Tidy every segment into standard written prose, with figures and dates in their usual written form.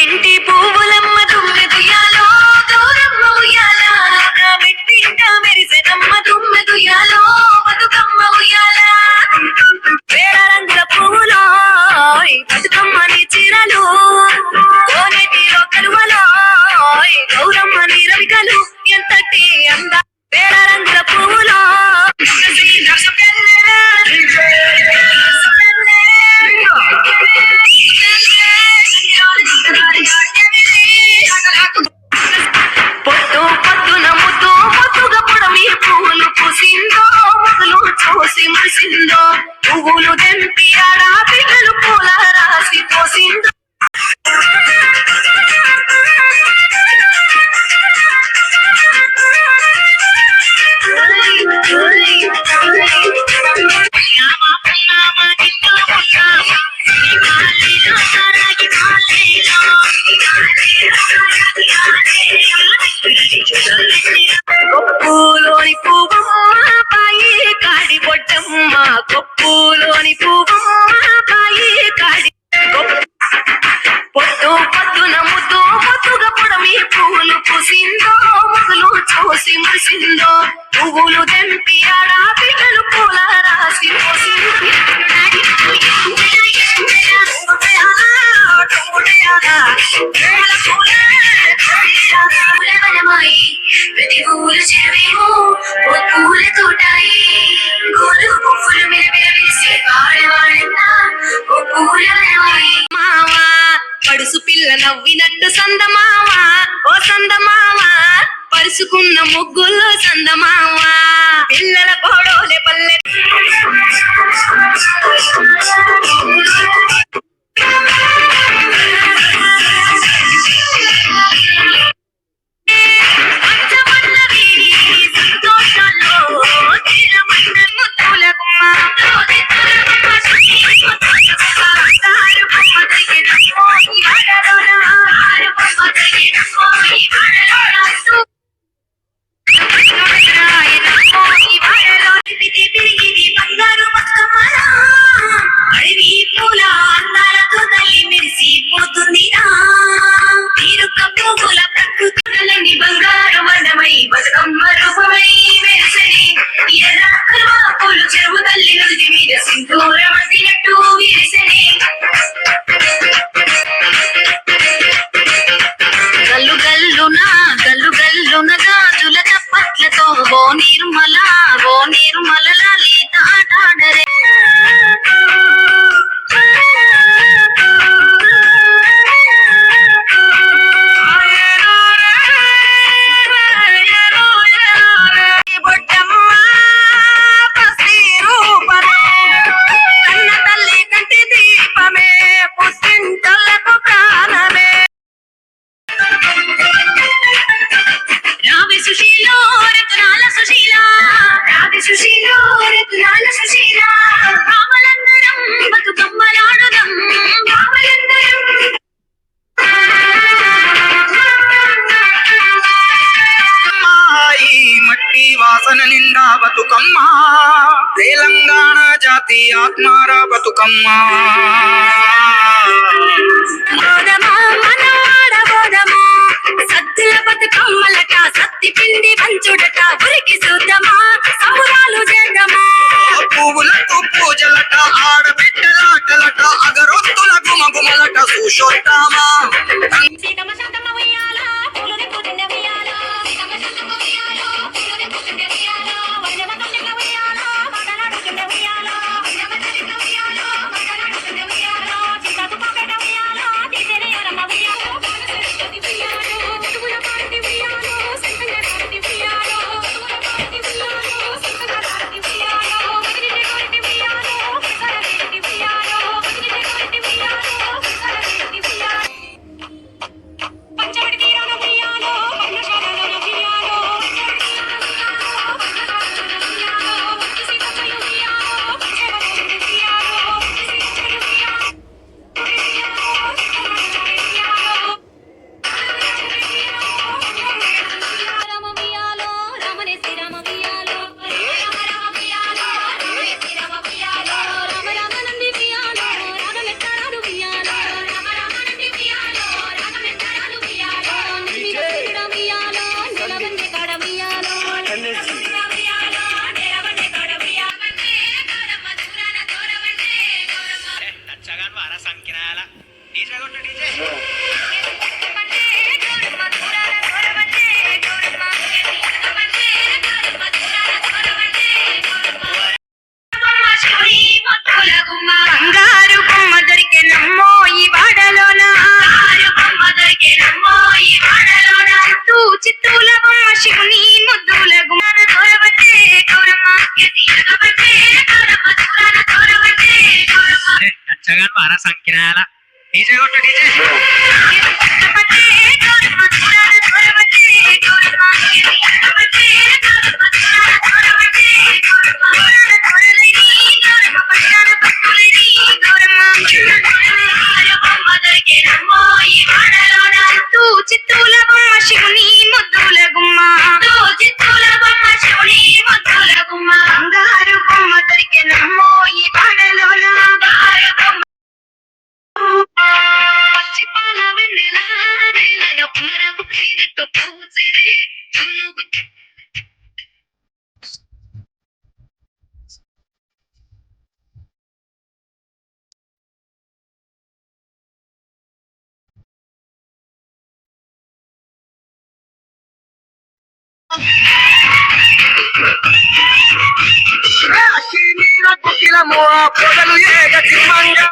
మెట్టింటి పువ్వులమ్మ దుమ్మెదుయాలో గౌరమ్మ ఉయ్యాల నా మెట్టింట మెరిసెనమ్మ దుమ్మెదుయాలో బతుకమ్మ ఉయ్యాల వేల రంగుల పువ్వులో బతుకమ్మని చీరలు కోనేటిలో కలువలో గౌరమ్మని రవికలు ఎంతటి అంద వేల రంగుల పువ్వులో పొద్దు పొద్దున ముద్దు ముద్దుగా పొడమి పువ్వులు పూసిందో మొదలు చూసి మురిసిందో పువ్వులు తెంపి ఆడా పిల్లలు పూల రాసి పోసిందో కొప్పులోని పువ్వమ్మ పాయి కాడి బొట్టమ్మ కొప్పులోని పువ్వమ్మ పాయి కాడి పొద్దు పొద్దున ముద్దు ముద్దుగా పొడమి పువ్వులు పూసిందో మొదలు చూసి మురిసిందో పువ్వులు తెంపి ఆడా పిల్లలు పూల రాసి పోసిందో ప్రతి పువ్వులు చెవేమో పూల తోటాయి గోలు పువ్వులు మెరమెర వేసి పాడవాడంతా ఓ పూల మావా పడుసు పిల్ల నవ్వినట్టు సందమావా ఓ సందమావా పరుసుకున్న ముగ్గుల్లో సందమావా పిల్లల కోడోలే పల్లె గల్లు గల్లున గాజుల చప్పట్లతో ఓ నిర్మల లలిత ఆటాడరే వాసన నిండా బతుకమ్మ తెలంగాణ జాతి ఆత్మార బతుకమ్మ సద్దుల బతుకమ్మలట సత్తి పిండి పంచుడట ఉరికి చూద్దామా సంబురాలు చేద్దామా పువ్వులకు పూజలట ఆడబిడ్డలాటలట అగరొత్తుల గుమగుమలట చూసొద్దామా చిత్తూల బొమ్మ శివుని ముద్దుల గుమ్మన తోరబట్టే గౌరమ్మ ఎదియగబట్టే గౌరమ్మ తులాన తోరబట్టే గౌరమ్మ నచ్చగాను వారా సంకినాల డీజే కొట్టు డీజే ఎదియగబట్టే గౌరమ్మ తులాన తోరబట్టే గౌరమ్మ ఎదియగబట్టే గౌరమ్మ తులాన తోరబట్టే గౌరమ్మ తులాన తోరలేని గౌరమ్మ పట్టాన పట్టులేని గౌరమ్మ బొమ్మ దొరికేనమ్మో ఈ వాడలోన చిత్తూల బొమ్మ శివుని ముద్దుల గుమ్మ చిత్తూల బొమ్మ శివుని ముద్దుల గుమ్మ బంగారు బొమ్మ దొరికెనమ్మో ఈ పాడలోన బంగారు బొమ్మ పచ్చిపాల వెన్నెల నేలన పునరకు తీరట్టు పూసిరి కుకిలము పొగలు ఏగ చిమ్మంగా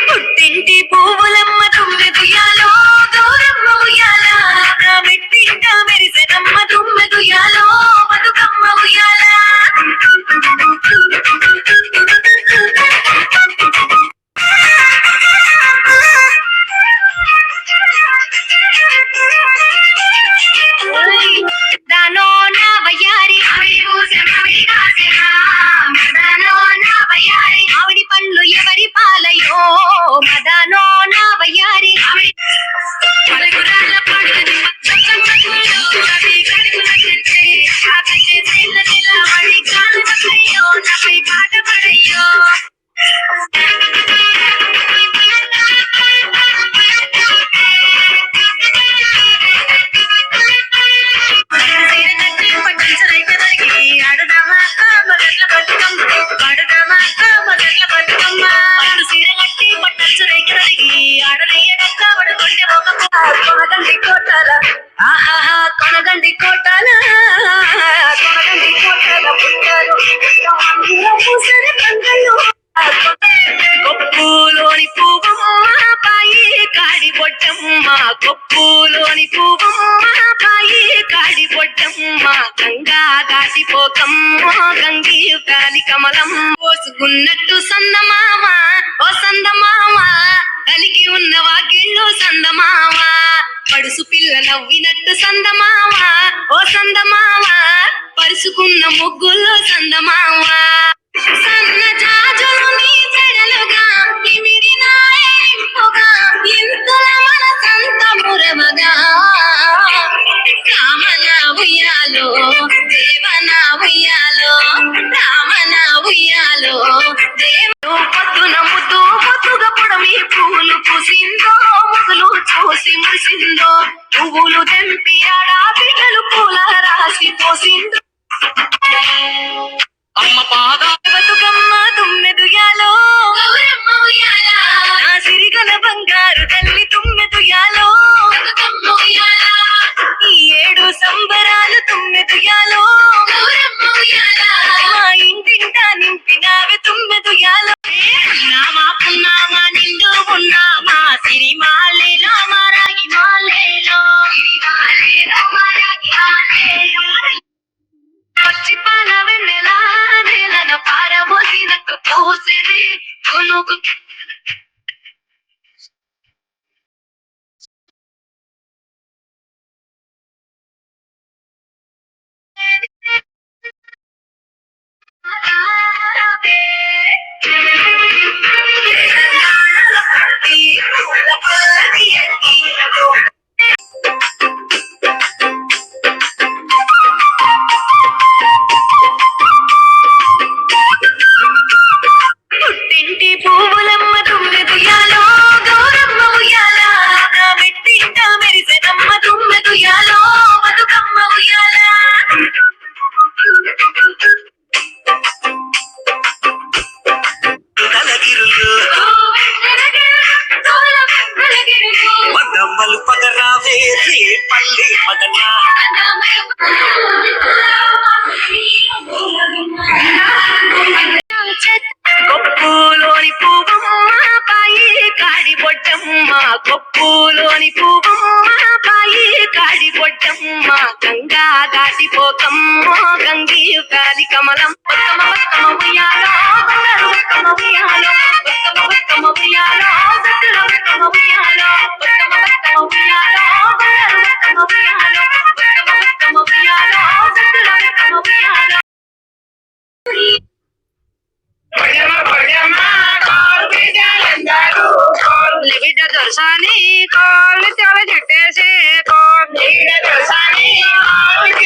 పుట్టింటి పువ్వులమ్మ తుమ్మెదుయాలో గౌరమ్మ ఉయ్యాల మెట్టింట మెరిసెనమ్మ తుమ్మెదుయాలో బతుకమ్మ ఉయ్యాల దానో నా వయ్యారి ఆవిడి పండ్లు ఎవరి పాలయో మదానో నా వయ్యారి కొనగండి కోటాల కొనగండి కోటాల పుట్టారు పూసరి పంగళ్ళు కొప్పులోని పువ్వమ్మ పాయి కాడి పొట్టమ్మ కొప్పులోని పువ్వమ్మ పాయి కాడి పొట్టమ్మ గంగా దాటిపోకమ్మ గంగి కాలి కమలం పోసుకున్నట్టు సందమామ ఓ సందమామ కలిగి ఉన్న వాకిళ్ళు సందమామ పడుసు పిల్ల నవ్వినట్టు సందమామ ఓ సందమామ పరుసుకున్న ముగ్గుల్లో సందమామ సన్న జాజులు నీ జడలుగా ఇమిడినాయింపుగా ఇంతల మన సంత మురమగా రామన ఉయ్యాలో దేవన ఉయ్యాలో రామన ఉయ్యాలో దేవ పొద్దున ముద్దు ముద్దుగా పొడమి పూలు పూసిందో ముగ్గులు చూసి మురిసిందో పువ్వులు తెంపి ఆడా బిడ్డలు పూల రాసి పోసిందో అమ్మ పాద బతుకమ్మ తుమ్మెదుయాలో నా సిరిగల బంగారు తల్లి తుమ్మెదుయాలో ఈ ఏడు సంబరాలు తుమ్మెదుయాలో మా ఇంటింటా నింపినావి తుమ్మెదుయాలో నామా పున్నామా నిండు ఉన్నామా సిరిమాలేలో మారాగి మాలేలో పచ్చిపాల వెన్నెల నేలన పారబోసినట్టు పూసిరి కొనుగు పుట్టింటి పువ్వులమ్మ తుమ్మెదుయాలో గౌరమ్మ ఉయ్యాల నా మెట్టింట మెరిసెనమ్మ తుమ్మెదుయాలో బతుకమ్మ ఉయ్యాల కలగిరులు మదమ్మలు పగరావే పల్లి మదన ఒడ్డమ్మ గంగా దాటిపోకమ్మ గంగి గాలి కమలం బతుకమ్మ బతుకమ్మ ఉయ్యాలో బంగారు బతుకమ్మ ఉయ్యాలో బతుకమ్మ బతుకమ్మ ఉయ్యాలో సత్తుల బతుకమ్మ ఉయ్యాలో బతుకమ్మ బతుకమ్మ ఉయ్యాలో బంగారు బతుకమ్మ ఉయ్యాలో బతుకమ్మ బతుకమ్మ ఉయ్యాలో సత్తుల బతుకమ్మ ఉయ్యాలో బిడ్డ దొరసాని కాళ్ళు